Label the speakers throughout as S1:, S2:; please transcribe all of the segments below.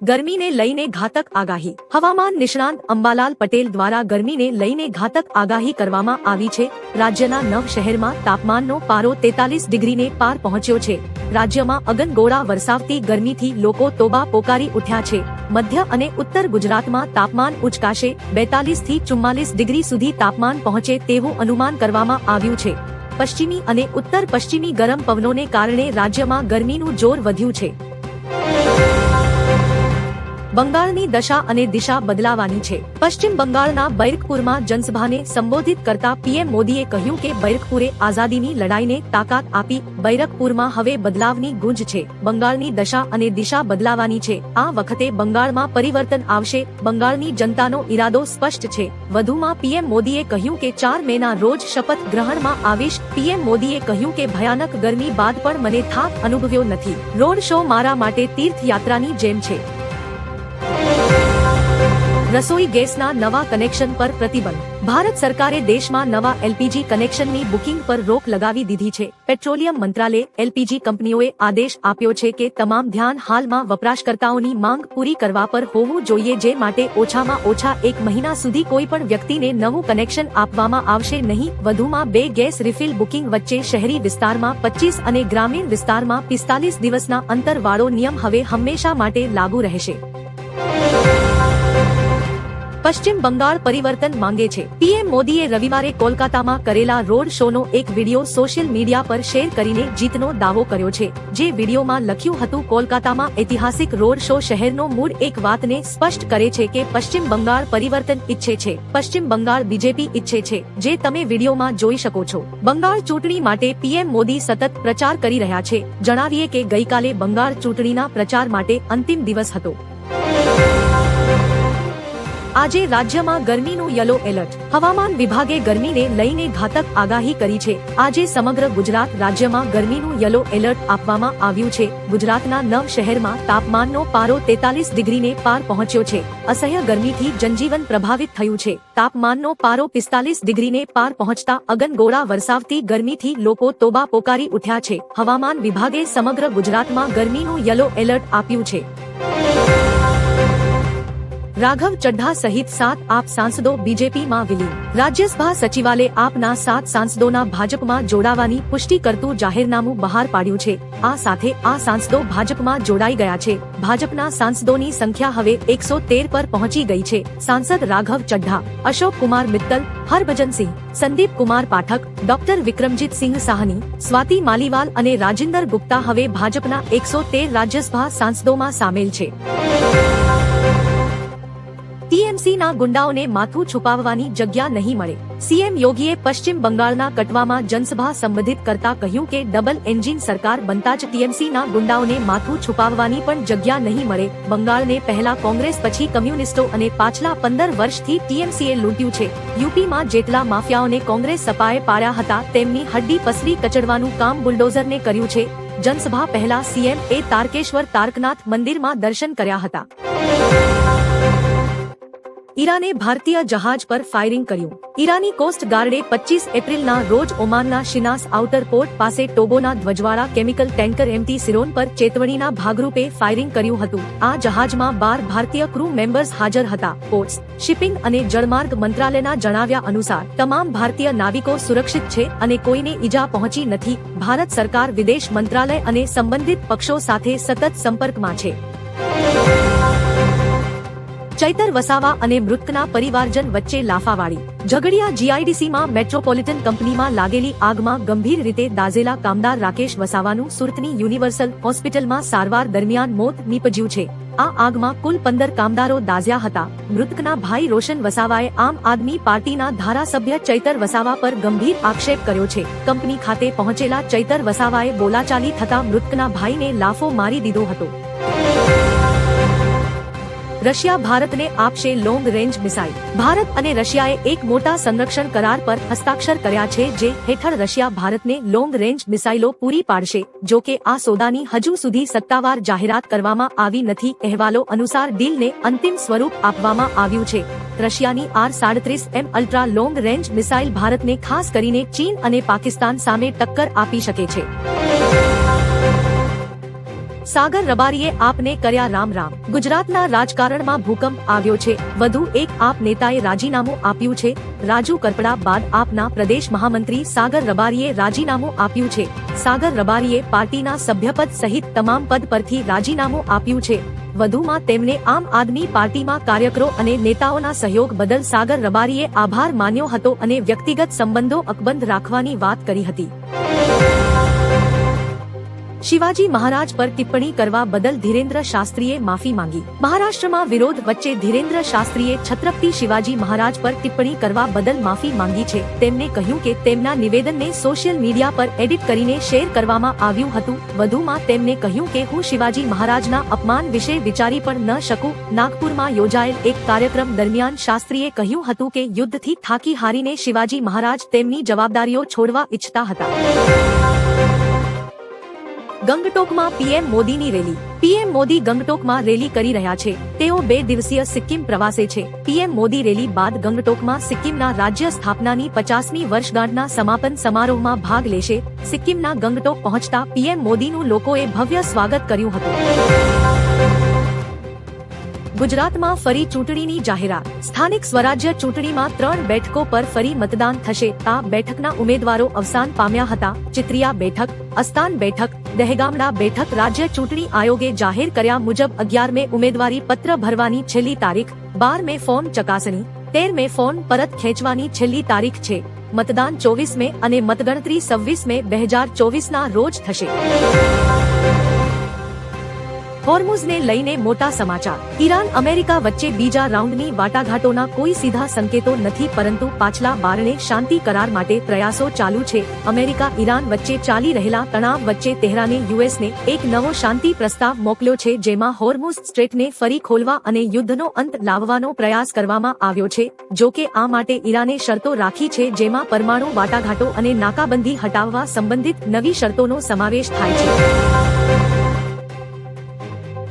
S1: ગરમીને લઈને ઘાતક આગાહી. હવામાન નિષ્ણાંત અંબાલાલ પટેલ દ્વારા ગરમીને લઈને ઘાતક આગાહી કરવામાં આવી છે. રાજ્યના 9 શહેરમાં તાપમાનનો પારો 43 ડિગ્રીને પાર પહોંચ્યો છે. રાજ્યમાં અગનગોળા વરસાવતી ગરમીથી લોકો તોબા પોકારી ઉઠ્યા છે. મધ્ય અને ઉત્તર ગુજરાતમાં તાપમાન ઉચકાશે. 42 થી 44 ડિગ્રી સુધી તાપમાન પહોંચે તેવું અનુમાન કરવામાં આવ્યું છે. પશ્ચિમી અને ઉત્તર પશ્ચિમી ગરમ પવનોને કારણે રાજ્યમાં ગરમીનું જોર વધ્યું છે. બંગાળની દશા અને દિશા બદલાવાની છે. પશ્ચિમ બંગાળના બૈરકપુરમાં જનસભાને સંબોધિત કરતા પીએમ મોદીએ કહ્યું કે બૈરકપુરે આઝાદીની લડાઈને તાકાત આપી. બૈરકપુરમાં હવે બદલાવની ગુંજ છે. બંગાળની દશા અને દિશા બદલાવાની છે. આ વખતે બંગાળમાં પરિવર્તન આવશે. બંગાળની જનતાનો ઈરાદો સ્પષ્ટ છે. વધુમાં પીએમ મોદીએ કહ્યું કે 4 મેના રોજ શપથ ગ્રહણમાં આવીશ. પીએમ મોદીએ કહ્યું કે ભયાનક ગરમી બાદ પણ મને થાક અનુભવ્યો નથી. રોડ શો મારા માટે તીર્થયાત્રાની જેમ છે. રસોઈ ગેસના નવા કનેક્શન પર પ્રતિબંધ. ભારત સરકારે દેશમાં નવા એલપીજી કનેક્શનની બુકિંગ પર રોક લગાવી દીધી છે. પેટ્રોલિયમ મંત્રાલયે એલપીજી કંપનીઓએ આદેશ આપ્યો છે કે તમામ ધ્યાન હાલમાં વપરાશકર્તાઓની માંગ પૂરી કરવા પર હોવું જોઈએ, જે માટે ઓછામાં ઓછા 1 મહિના સુધી કોઈ પણ વ્યક્તિને નવું કનેક્શન આપવામાં આવશે નહીં. વધુમાં 2 ગેસ રિફિલ બુકિંગ વચ્ચે શહેરી વિસ્તારમાં 25 અને ગ્રામીણ વિસ્તારમાં 45 દિવસના અંતરવાળો નિયમ હવે હંમેશા માટે લાગુ રહેશે. પશ્ચિમ બંગાળ પરિવર્તન માંગે છે. પીએમ મોદીએ રવિવારે કોલકાતામાં કરેલા રોડ શોનો એક વિડિયો સોશિયલ મીડિયા પર શેર કરીને જીતનો દાવો કર્યો છે. જે વિડિયોમાં લખ્યું હતું, કોલકાતામાં ઐતિહાસિક રોડ શો શહેરનો મૂડ એક વાતને સ્પષ્ટ કરે છે કે પશ્ચિમ બંગાળ પરિવર્તન ઈચ્છે છે. પશ્ચિમ બંગાળ બીજેપી ઈચ્છે છે, જે તમે વિડિયોમાં જોઈ શકો છો. બંગાળ ચૂંટણી માટે પીએમ મોદી સતત પ્રચાર કરી રહ્યા છે. જણાવીએ કે ગઈકાલે બંગાળ ચૂંટણીના પ્રચાર માટે અંતિમ દિવસ હતો. આજે રાજ્યમાં ગરમીનું યલો એલર્ટ. હવામાન વિભાગે ગરમીને લઈને ઘાતક આગાહી કરી છે. આજે સમગ્ર ગુજરાત રાજ્યમાં ગરમીનું યલો એલર્ટ આપવામાં આવ્યું છે. ગુજરાતના 9 શહેરમાં તાપમાનનો પારો 43 ડિગ્રીને પાર પહોંચ્યો છે. અસહ્ય ગરમીથી જનજીવન પ્રભાવિત થયું છે. તાપમાનનો પારો 45 ડિગ્રીને પાર પહોંચતા અગનગોળા વરસાવતી ગરમીથી લોકો તોબા પોકારી ઉઠ્યા છે. હવામાન વિભાગે સમગ્ર ગુજરાતમાં ગરમીનું યલો એલર્ટ આપ્યું છે. રાઘવ ચડ્ઢા સહિત 7 આપ સાંસદો બીજેપીમાં વિલીન. રાજ્યસભા સચિવાલય આપના 7 સાંસદોના ભાજપમાં જોડાવાની પુષ્ટિ કરતું જાહેરનામું બહાર પાડ્યું છે. આ સાથે આ સાંસદો ભાજપમાં જોડાઈ ગયા છે. ભાજપના સાંસદોની સંખ્યા હવે 113 પર પહોંચી ગઈ છે. સાંસદ રાઘવ ચડ્ઢા, અશોક કુમાર મિત્તલ, હરભજન સિંહ, સંદીપ કુમાર પાઠક, ડોક્ટર વિક્રમજીત સિંહ સાહની, સ્વાતિ માલીવાલ અને રાજિંદર ગુપ્તા હવે ભાજપના 113 રાજ્યસભા સાંસદોમાં સામેલ છે. ટીએમસીના ગુંડાઓને માથું છુપાવવાની જગ્યા નહીં મળે. સીએમ યોગીએ પશ્ચિમ બંગાળના કટવામાં જનસભા સંબોધિત કરતા કહ્યું કે ડબલ એન્જિન સરકાર બનતા જ ટીએમસીના ગુંડાઓને માથું છુપાવવાની પણ જગ્યા નહીં મળે. બંગાળને પહેલા કોંગ્રેસ, પછી કમ્યુનિસ્ટો અને પાછલા 15 વર્ષથી ટીએમસીએ લૂંટ્યું છે. યુપીમાં જેટલા માફિયાઓને કોંગ્રેસ સપાએ પાડ્યા હતા, તેમની હડ્ડી પસરી કચડવાનું કામ બુલડોઝરને કર્યું છે. જનસભા પહેલા સીએમ એ તારકેશ્વર તારકનાથ મંદિરમાં દર્શન કર્યા હતા. ઈરાને ભારતીય જહાજ પર ફાયરિંગ કર્યું. ઈરાની કોસ્ટ ગાર્ડે 25 એપ્રિલના રોજ ઓમાનના શિનાસ આઉટર પોર્ટ પાસે ટોગોના ધ્વજવાળા કેમિકલ ટેન્કર એમટી સિરોન પર ચેતવણીના ભાગરૂપે ફાયરિંગ કર્યું હતું. આ જહાજમાં 12 ભારતીય ક્રૂ મેમ્બર્સ હાજર હતા. પોર્ટ્સ, શિપિંગ અને જળમાર્ગ મંત્રાલયના જણાવ્યા અનુસાર તમામ ભારતીય નાવિકો સુરક્ષિત છે અને કોઈને ઈજા પહોંચી નથી. ભારત સરકાર વિદેશ મંત્રાલય અને સંબંધિત પક્ષો સાથે સતત સંપર્કમાં છે. ચૈતર વસાવા અને મૃતકના પરિવારજન વચ્ચે લાફાવાળી. ઝઘડિયા જીઆઈડીસીમાં મેટ્રોપોલિટન કંપનીમાં લાગેલી આગમાં ગંભીર રીતે દાઝેલા કામદાર રાકેશ વસાવાનું સુરતની યુનિવર્સલ હોસ્પિટલમાં સારવાર દરમિયાન મોત નીપજ્યું છે. આ આગમાં કુલ 15 કામદારો દાઝ્યા હતા. મૃતકના ભાઈ રોશન વસાવાએ આમ આદમી પાર્ટીના ધારાસભ્ય ચૈતર વસાવા પર ગંભીર આક્ષેપ કર્યો છે. કંપની ખાતે પહોંચેલા ચૈતર વસાવાએ બોલાચાલી થતા મૃતકના ભાઈને લાફો મારી દીધો હતો. રશિયા ભારતને આપશે લોંગ રેન્જ મિસાઇલ. ભારત અને રશિયાએ એક મોટા સંરક્ષણ કરાર પર હસ્તાક્ષર કર્યા છે, જે હેઠળ રશિયા ભારતને લોંગ રેન્જ મિસાઇલો પૂરી પાડશે. જો કે આ સોદાની હજુ સુધી સત્તાવાર જાહેરાત કરવામાં આવી નથી. અહેવાલો અનુસાર ડીલને અંતિમ સ્વરૂપ આપવામાં આવ્યું છે. રશિયાની R-37M ultra long range missile ભારતને ખાસ કરીને ચીન અને પાકિસ્તાન સામે ટક્કર આપી શકે છે. સાગર રબારીએ આપને કર્યા રામ રામ। ગુજરાતના રાજકારણમાં ભૂકંપ આવ્યો છે। વધુ એક આપ નેતાએ રાજીનામું આપ્યું છે। રાજુ કરપડા બાદ આપના પ્રદેશ મહામંત્રી સાગર રબારીએ રાજીનામું આપ્યું છે। સાગર રબારીએ પાર્ટીના સભ્યપદ સહિત તમામ પદ પરથી રાજીનામું આપ્યું છે। વધુમાં તેમણે આમ આદમી પાર્ટીમાં કાર્યકરો અને નેતાઓના સહયોગ બદલ સાગર રબારીએ આભાર માન્યો હતો અને વ્યક્તિગત સંબંધો અકબંધ રાખવાની વાત કરી હતી। શિવાજી મહારાજ પર ટિપ્પણી કરવા બદલ ધીરેન્દ્ર શાસ્ત્રીએ માફી માંગી। મહારાષ્ટ્રમાં વિરોધ વચ્ચે ધીરેન્દ્ર શાસ્ત્રીએ છત્રપતિ શિવાજી મહારાજ પર ટિપ્પણી કરવા બદલ માફી માંગી છે। તેમણે કહ્યું કે તેમના નિવેદનને સોશિયલ મીડિયા પર એડિટ કરીને શેર કરવામાં આવ્યું હતું। વધુમાં તેમણે કહ્યું કે હું શિવાજી મહારાજના અપમાન વિશે વિચારી પણ ન શકું। નાગપુરમાં યોજાયેલ એક કાર્યક્રમ દરમિયાન શાસ્ત્રીએ કહ્યું હતું કે યુદ્ધથી થાકી હારીને શિવાજી મહારાજ તેમની જવાબદારીઓ છોડવા ઈચ્છતા હતા। ગંગટોકમાં પીએમ મોદીની રેલી। પીએમ મોદી ગંગટોકમાં રેલી કરી રહ્યા છે। તેઓ 2 દિવસીય સિક્કિમ પ્રવાસે છે। પીએમ મોદી રેલી બાદ ગંગટોકમાં સિક્કિમના રાજ્ય સ્થાપનાની 50મી વર્ષગાંઠના સમાપન સમારોહમાં ભાગ લેશે। સિક્કિમના ગંગટોક પહોંચતા પીએમ મોદીનું લોકોએ ભવ્ય સ્વાગત કર્યું હતું। ગુજરાતમાં ફરી ચૂંટણીની જાહેરાત। સ્થાનિક સ્વરાજ્ય ચૂંટણીમાં 3 બેઠકો પર ફરી મતદાન થશે। આ બેઠકના ઉમેદવારો અવસાન પામ્યા હતા। ચિત્રિયા બેઠક, અસ્તાન બેઠક, દહેગામડા બેઠક રાજ્ય ચૂંટણી આયોગે જાહેર કર્યા મુજબ 11 મે ઉમેદવારી પત્ર ભરવાની છેલ્લી તારીખ, 12 મે ફોર્મ ચકાસણી, 13 મે ફોર્મ પરત ખેંચવાની છેલ્લી તારીખ છે। મતદાન 24 મે અને મતગણતરી 26 મે 2024ના રોજ થશે। હોર્મુઝને લઈને મોટા સમાચાર। ઈરાન અમેરિકા વચ્ચે બીજા રાઉન્ડની વાટાઘાટોના કોઈ સીધા સંકેતો નથી, પરંતુ પાછલા બારણે શાંતિ કરાર માટે પ્રયાસો ચાલુ છે। અમેરિકા ઈરાન વચ્ચે ચાલી રહેલા તણાવ વચ્ચે તેહરાને યુએસને એક નવો શાંતિ પ્રસ્તાવ મોકલ્યો છે, જેમાં હોર્મુઝ સ્ટ્રેટને ફરી ખોલવા અને યુદ્ધનો અંત લાવવાનો પ્રયાસ કરવામાં આવ્યો છે। જો કે આ માટે ઈરાને શરતો રાખી છે, જેમાં પરમાણુ વાટાઘાટો અને નાકાબંધી હટાવવા સંબંધિત નવી શરતોનો સમાવેશ થાય છે।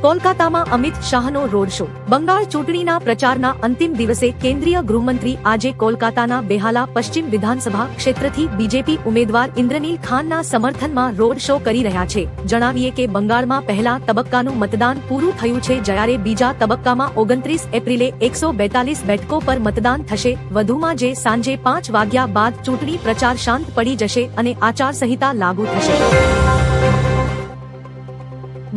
S1: કોલકાતામાં અમિત શાહનો રોડ શો। બંગાળ ચૂંટણીના પ્રચારના અંતિમ દિવસે કેન્દ્રીય ગૃહમંત્રી આજે કોલકાતાના બેહાલા પશ્ચિમ વિધાનસભા ક્ષેત્રથી બીજેપી ઉમેદવાર ઇન્દ્રનીલ ખાનના સમર્થનમાં રોડ શો કરી રહ્યા છે। જણાવીએ કે બંગાળમાં પહેલા તબક્કાનું મતદાન પૂરું થયું છે, જ્યારે બીજા તબક્કામાં 29 એપ્રિલે 142 બેઠકો પર મતદાન થશે। વધુમાં જે સાંજે 5 વાગ્યા બાદ ચૂંટણી પ્રચાર શાંત પડી જશે અને આચારસંહિતા લાગુ થશે।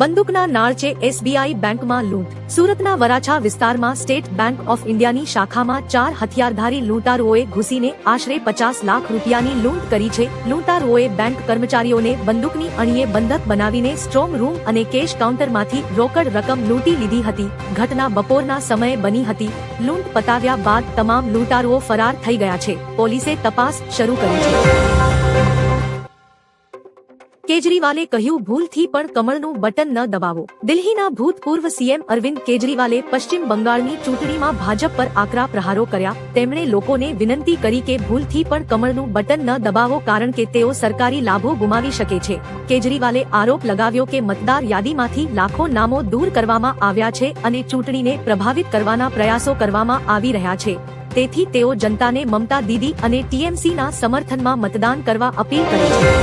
S1: બંદૂકના નાળચે એસબીઆઈ બેંકમાં લૂંટ। સુરતના વરાછા વિસ્તારમાં સ્ટેટ બેંક ઓફ ઇન્ડિયાની શાખામાં 4 હથિયારધારી લૂંટારુઓએ ઘૂસીને આશરે 50 લાખ રૂપિયાની લૂંટ કરી છે। લૂંટારુઓએ બેંક કર્મચારીઓને બંદૂકની અણીએ બંધક બનાવીને સ્ટ્રોંગ રૂમ અને કેશ કાઉન્ટરમાંથી રોકડ રકમ લૂંટી લીધી હતી। ઘટના બપોરના સમયે બની હતી। લૂંટ પતાવ્યા બાદ તમામ લૂંટારુઓ ફરાર થઈ ગયા છે। પોલીસે તપાસ શરૂ કરી છે। કેજરીવાલે કહ્યું, ભૂલથી પણ કમળનું બટન ન દબાવો। દિલ્હીના ભૂતપૂર્વ સીએમ અરવિંદ કેજરીવાલે પશ્ચિમ બંગાળની ચૂંટણીમાં ભાજપ પર આકરા પ્રહારો કર્યા। તેમણે લોકોને વિનંતી કરી કે ભૂલથી પણ કમળનું બટન ન દબાવો, કારણ કે તેઓ સરકારી લાભો ગુમાવી શકે છે। કેજરીવાલે આરોપ લગાવ્યો કે મતદાર યાદીમાંથી લાખો નામો દૂર કરવામાં આવ્યા છે અને ચૂંટણીને પ્રભાવિત કરવાના પ્રયાસો કરવામાં આવી રહ્યા છે। તેથી તેઓ જનતાને મમતા દીદી અને ટીએમસીના સમર્થનમાં મતદાન કરવા અપીલ કરે છે।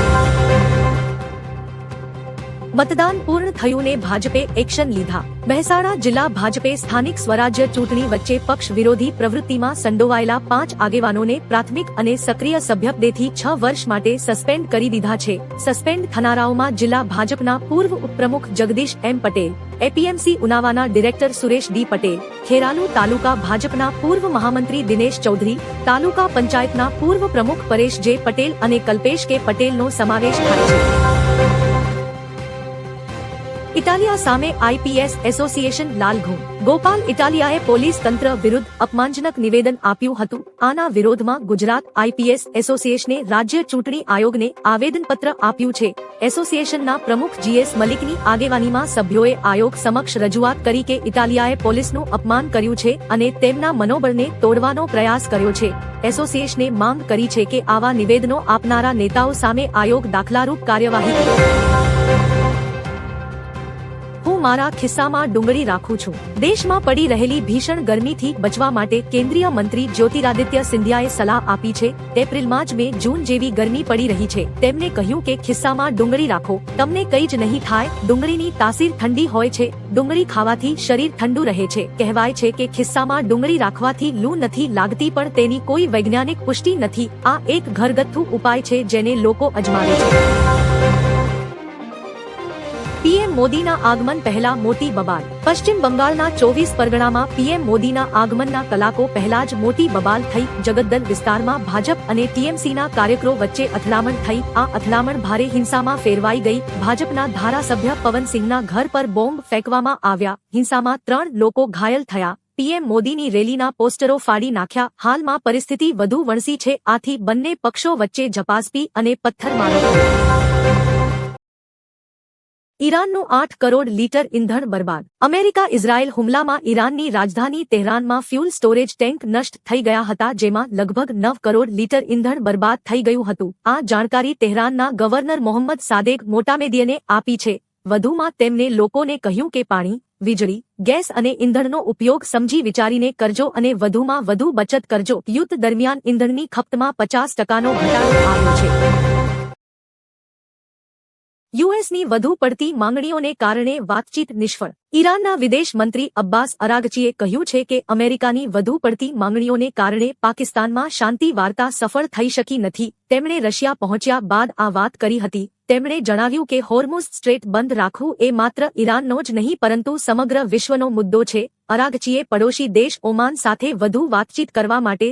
S1: મતદાન પૂર્ણ થયું ને ભાજપે એક્શન લીધા। મહેસાણા જિલ્લા ભાજપે સ્થાનિક સ્વરાજ્ય ચૂંટણી વચ્ચે પક્ષ વિરોધી પ્રવૃત્તિમાં સંડોવાયેલા 5 આગેવાનોને પ્રાથમિક અને સક્રિય સભ્યપદેથી 6 વર્ષ માટે સસ્પેન્ડ કરી દીધા છે। સસ્પેન્ડ થનારાઓમાં જિલ્લા ભાજપના પૂર્વ ઉપપ્રમુખ જગદીશ એમ પટેલ, એપીએમસી ઉનાવાના ડિરેક્ટર સુરેશ ડી પટેલ, ખેરાલુ તાલુકા ભાજપના પૂર્વ મહામંત્રી દિનેશ ચૌધરી, તાલુકા પંચાયતના પૂર્વ પ્રમુખ પરેશ જે પટેલ અને કલ્પેશ કે પટેલનો સમાવેશ થાય છે। ઇટાલિયા સામે આઈપીએસ એસોસિએશન લાલઘૂમ। ગોપાલ ઇટાલિયાએ પોલીસ તંત્ર વિરુદ્ધ અપમાનજનક નિવેદન આપ્યું હતું। આના વિરોધમાં ગુજરાત આઈપીએસ એસોસિએશને રાજ્ય ચૂંટણી આયોગને આવેદનપત્ર આપ્યું છે। એસોસિએશનના પ્રમુખ જીએસ મલિકની આગેવાનીમાં સભ્યોએ આયોગ સમક્ષ રજૂઆત કરી કે ઇટાલિયાએ પોલીસનું અપમાન કર્યું છે અને તેમના મનોબળને તોડવાનો પ્રયાસ કર્યો છે। એસોસિએશને માંગ કરી છે કે આવા નિવેદનો આપનારા નેતાઓ સામે આયોગ દાખલારૂપ કાર્યવાહી કરે। હું મારા ખિસ્સામાં ડુંગળી રાખું છું। દેશમાં પડી રહેલી ભીષણ ગરમીથી બચવા માટે કેન્દ્રીય મંત્રી જ્યોતિરાદિત્ય સિંધિયાએ સલાહ આપી છે। એપ્રિલમાં જ મે જૂન જેવી ગરમી પડી રહી છે। તેમણે કહ્યું કે ખિસ્સામાં ડુંગળી રાખો, તમને કંઈ જ નહીં થાય। ડુંગળીની તાસીર ઠંડી હોય છે। ડુંગળી ખાવાથી શરીર ઠંડુ રહે છે। કહેવાય છે કે ખિસ્સામાં ડુંગળી રાખવાથી લૂ નથી લાગતી, પણ તેની કોઈ વૈજ્ઞાનિક પુષ્ટિ નથી। આ એક ઘરગથ્થુ ઉપાય છે જેને લોકો અજમાવે છે। પીએમ મોદીના આગમન પહેલા મોટી બબાલ। પશ્ચિમ બંગાળના 24 પરગણામાં પીએમ મોદીના આગમનના કલાકો પહેલા જ મોટી બબાલ થઈ। જગદ્દલ વિસ્તારમાં ભાજપ અને ટીએમસીના કાર્યકરો વચ્ચે અથડામણ થઈ। આ અથડામણ ભારે હિંસામાં ફેરવાઈ ગઈ। ભાજપના ધારાસભ્ય પવનસિંહના ઘર પર બોમ્બ ફેંકવામાં આવ્યા। હિંસામાં 3 લોકો ઘાયલ થયા। પીએમ મોદીની રેલીના પોસ્ટરો ફાડી નાખ્યા। હાલમાં પરિસ્થિતિ વધુ વણસી છે। આથી બંને પક્ષો વચ્ચે ઝપાઝપી અને પથ્થરમારો થયો। ઈરાનનું 8 કરોડ લીટર ઈંધણ બરબાદ। અમેરિકા ઇઝરાયેલ હુમલામાં ઈરાનની રાજધાની તેહરાનમાં ફ્યુલ સ્ટોરેજ ટેન્ક નષ્ટ થઈ ગયા હતા, જેમાં લગભગ 9 કરોડ લીટર ઈંધણ બરબાદ થઈ ગયું હતું। આ જાણકારી તેહરાનના ગવર્નર મોહમ્મદ સાદેક મોટામેદિયને આપી છે। વધુમાં તેમણે લોકોને કહ્યું કે પાણી, વીજળી, ગેસ અને ઈંધણનો ઉપયોગ સમજી વિચારીને કરજો અને વધુમાં વધુ બચત કરજો। યુદ્ધ દરમિયાન ઈંધણની ખપતમાં 50% ઘટાડો આવ્યો છે। યુએસની વધુ પડતી માંગણીઓને કારણે વાતચીત નિષ્ફળ। ઈરાનના વિદેશ મંત્રી અબ્બાસ અરાગચીએ કહ્યું છે કે અમેરિકાની વધુ પડતી માંગણીઓને કારણે પાકિસ્તાનમાં શાંતિ વાર્તા સફળ થઈ શકી નથી। તેમણે રશિયા પહોંચ્યા બાદ આ વાત કરી હતી। તેમણે જણાવ્યું કે હોર્મુઝ સ્ટ્રેટ બંધ રાખવું એ માત્ર ઈરાનનો જ નહીં પરંતુ સમગ્ર વિશ્વનો મુદ્દો છે। અરાગચીએ પડોશી દેશ ઓમાન સાથે વધુ વાતચીત કરવા માટે